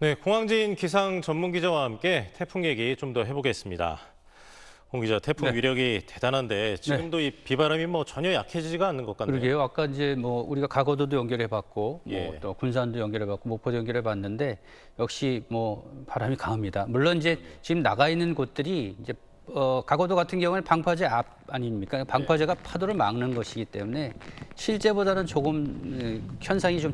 네, 공항진 기상 전문 기자와 함께 태풍 얘기 좀 더 해보겠습니다. 홍 기자, 태풍 위력이 대단한데 지금도 이 비바람이 전혀 약해지지가 않는 것 같네요. 그러게요. 아까 이제 우리가 가거도도 연결해봤고, 예. 또 군산도 연결해봤고, 목포도 연결해봤는데 역시 바람이 강합니다. 물론 이제 지금 나가 있는 곳들이 이제 가거도 같은 경우는 방파제 앞 아닙니까? 방파제가 파도를 막는 것이기 때문에 실제보다는 조금 현상이 좀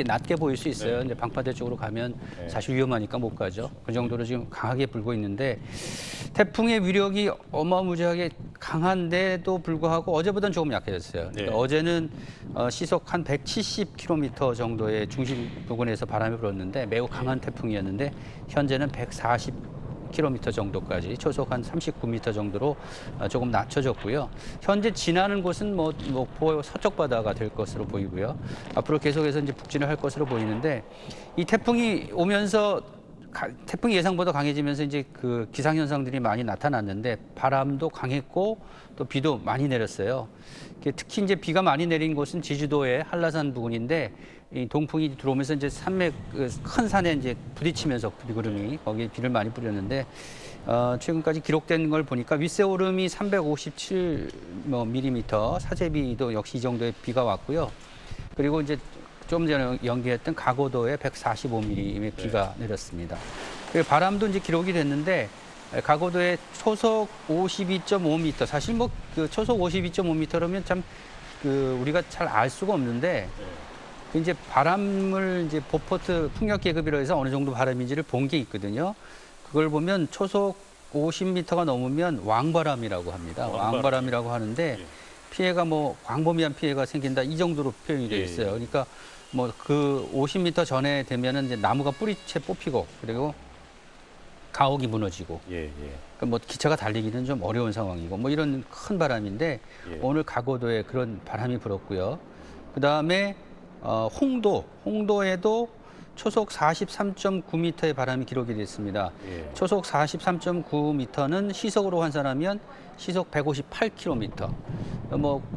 낮게 보일 수 있어요. 이제 방파제 쪽으로 가면 사실 위험하니까 못 가죠. 그 정도로 지금 강하게 불고 있는데 태풍의 위력이 어마무지하게 강한데도 불구하고 어제보다는 조금 약해졌어요. 그러니까 어제는 시속 한 170km 정도의 중심 부근에서 바람이 불었는데 매우 강한 태풍이었는데 현재는 140km 정도까지 초속 한 39m 정도로 조금 낮춰졌고요. 현재 지나는 곳은 목포 서쪽 바다가 될 것으로 보이고요. 앞으로 계속해서 이제 북진을 할 것으로 보이는데 이 태풍이 오면서 태풍이 예상보다 강해지면서 이제 그 기상 현상들이 많이 나타났는데 바람도 강했고 또 비도 많이 내렸어요. 특히 이제 비가 많이 내린 곳은 제주도의 한라산 부근인데 이 동풍이 들어오면서 이제 산맥 큰 산에 이제 부딪히면서 비구름이 거기에 비를 많이 뿌렸는데 최근까지 기록된 걸 보니까 윗세오름이 357mm, 사제비도 역시 이 정도의 비가 왔고요. 그리고 이제 좀 전에 연기했던 가고도에 145mm의 비가 내렸습니다. 바람도 이제 기록이 됐는데 가고도에 초속 52.5m, 사실 그 초속 52.5m라면 참 우리가 잘 알 수가 없는데 이제 바람을 이제 보포트 풍력 계급이라 해서 어느 정도 바람인지를 본 게 있거든요. 그걸 보면 초속 50m가 넘으면 왕바람이라고 합니다. 왕바람이라고 하는데 피해가 광범위한 피해가 생긴다 이 정도로 표현이 되어 있어요. 그러니까 그 50m 전에 되면은 이제 나무가 뿌리채 뽑히고 그리고 가옥이 무너지고 그러니까 기차가 달리기는 좀 어려운 상황이고 이런 큰 바람인데 오늘 가고도에 그런 바람이 불었고요. 그다음에 홍도에도 초속 43.9m의 바람이 기록이 됐습니다. 초속 43.9m는 시속으로換算하면 시속 158km.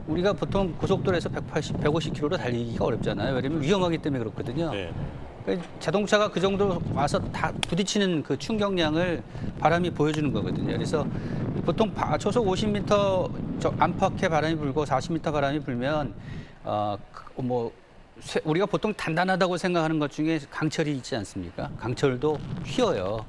우리가 보통 고속도로에서 150km로 달리기가 어렵잖아요. 왜냐하면 위험하기 때문에 그렇거든요. 자동차가 그 정도로 와서 다 부딪히는 그 충격량을 바람이 보여주는 거거든요. 그래서 보통 초속 50m 안팎의 바람이 불고 40m 바람이 불면 우리가 보통 단단하다고 생각하는 것 중에 강철이 있지 않습니까? 강철도 휘어요.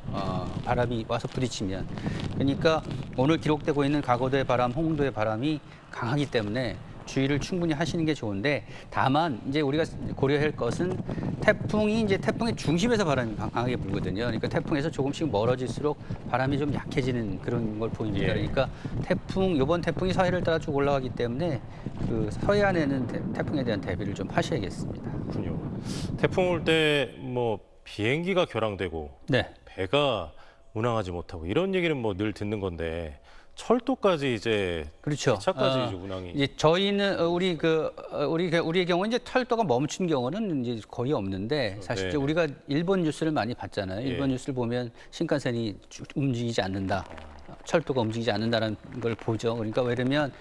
바람이 와서 부딪히면. 그러니까 오늘 기록되고 있는 가고도의 바람, 홍도의 바람이 강하기 때문에 주의를 충분히 하시는 게 좋은데 다만 이제 우리가 고려할 것은 태풍의 중심에서 바람이 강하게 불거든요. 그러니까 태풍에서 조금씩 멀어질수록 바람이 좀 약해지는 그런 걸 보입니다. 그러니까 이번 태풍이 서해를 따라 쭉 올라가기 때문에 그 서해안에는 태풍에 대한 대비를 좀 하셔야겠습니다. 그렇군요. 태풍 올 때 비행기가 결항되고 배가 운항하지 못하고 이런 얘기는 늘 듣는 건데 철도까지 이제 그렇죠. 기차까지 이제 운항이 이제 저희는 우리의 경우 이제 철도가 멈춘 경우는 이제 거의 없는데 사실 이제 우리가 일본 뉴스를 많이 봤잖아요. 일본 뉴스를 보면 신칸센이 움직이지 않는다. 철도가 움직이지 않는다는 걸 보죠. 그러니까 왜냐면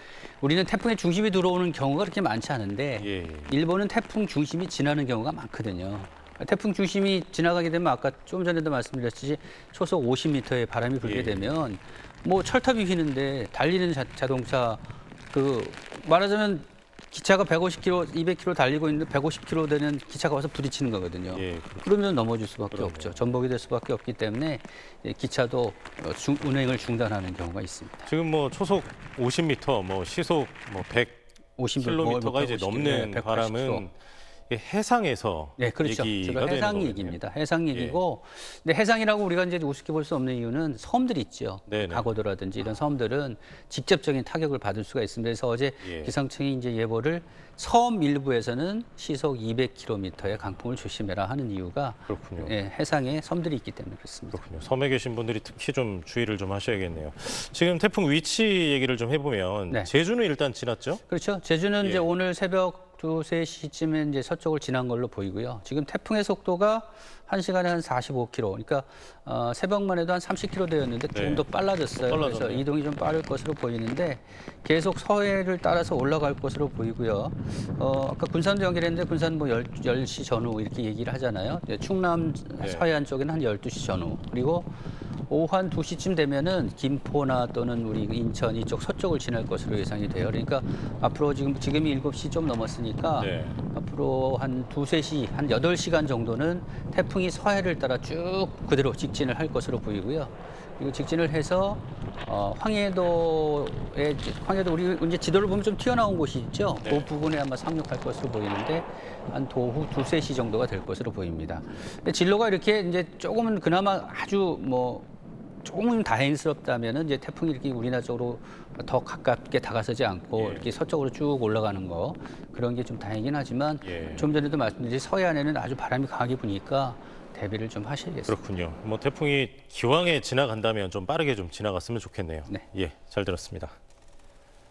우리는 태풍의 중심이 들어오는 경우가 그렇게 많지 않은데 일본은 태풍 중심이 지나는 경우가 많거든요. 태풍 중심이 지나가게 되면 아까 좀 전에도 말씀드렸듯이 초속 50m의 바람이 불게 되면 철탑이 휘는데 달리는 자동차 말하자면 기차가 150km, 200km 달리고 있는데 150km 되는 기차가 와서 부딪히는 거거든요. 그러면 넘어질 수밖에 없죠. 전복이 될 수밖에 없기 때문에 기차도 운행을 중단하는 경우가 있습니다. 지금 초속 50m, 시속 100km가 이제 넘는 바람은 해상에서 그렇죠. 얘기가 주로 해상 되는 얘기입니다. 해상 얘기고, 근데 해상이라고 우리가 이제 우습게 볼 수 없는 이유는 섬들이 있죠. 가고도라든지 이런 섬들은 직접적인 타격을 받을 수가 있습니다. 그래서 어제 기상청이 이제 예보를 섬 일부에서는 시속 200km의 강풍을 조심해라 하는 이유가 해상에 섬들이 있기 때문에 그렇습니다. 그렇군요. 섬에 계신 분들이 특히 좀 주의를 좀 하셔야겠네요. 지금 태풍 위치 얘기를 좀 해보면 제주는 일단 지났죠? 그렇죠. 제주는 이제 오늘 새벽 2, 3시쯤에 이제 서쪽을 지난 걸로 보이고요. 지금 태풍의 속도가 1시간에 한 45km. 그러니까 새벽만 해도 한 30km 되었는데 조금 더 빨라졌어요. 그래서 이동이 좀 빠를 것으로 보이는데 계속 서해를 따라서 올라갈 것으로 보이고요. 아까 군산도 연결했는데 군산 뭐 10시 전후 이렇게 얘기를 하잖아요. 충남 서해안 쪽에는 한 12시 전후. 그리고 오후 한 2시쯤 되면은 김포나 또는 우리 인천 이쪽 서쪽을 지날 것으로 예상이 돼요. 그러니까 앞으로 지금이 7시 좀 넘었으니까 앞으로 한 2-3시, 한 8시간 정도는 태풍이 서해를 따라 쭉 그대로 직진을 할 것으로 보이고요. 그리고 직진을 해서 황해도 우리 이제 지도를 보면 좀 튀어나온 곳이 있죠. 그 부분에 아마 상륙할 것으로 보이는데 한 오후 2-3시 정도가 될 것으로 보입니다. 근데 진로가 이렇게 이제 조금은 그나마 아주 뭐 조금 다행스럽다면은 이제 태풍이 이렇게 우리나라 쪽으로 더 가깝게 다가서지 않고 이렇게 서쪽으로 쭉 올라가는 거 그런 게 좀 다행이긴 하지만 좀 전에도 말씀드린 서해안에는 아주 바람이 강하게 부니까 대비를 좀 하셔야겠습니다. 그렇군요. 뭐 태풍이 기왕에 지나간다면 좀 빠르게 좀 지나갔으면 좋겠네요. 네. 예, 잘 들었습니다.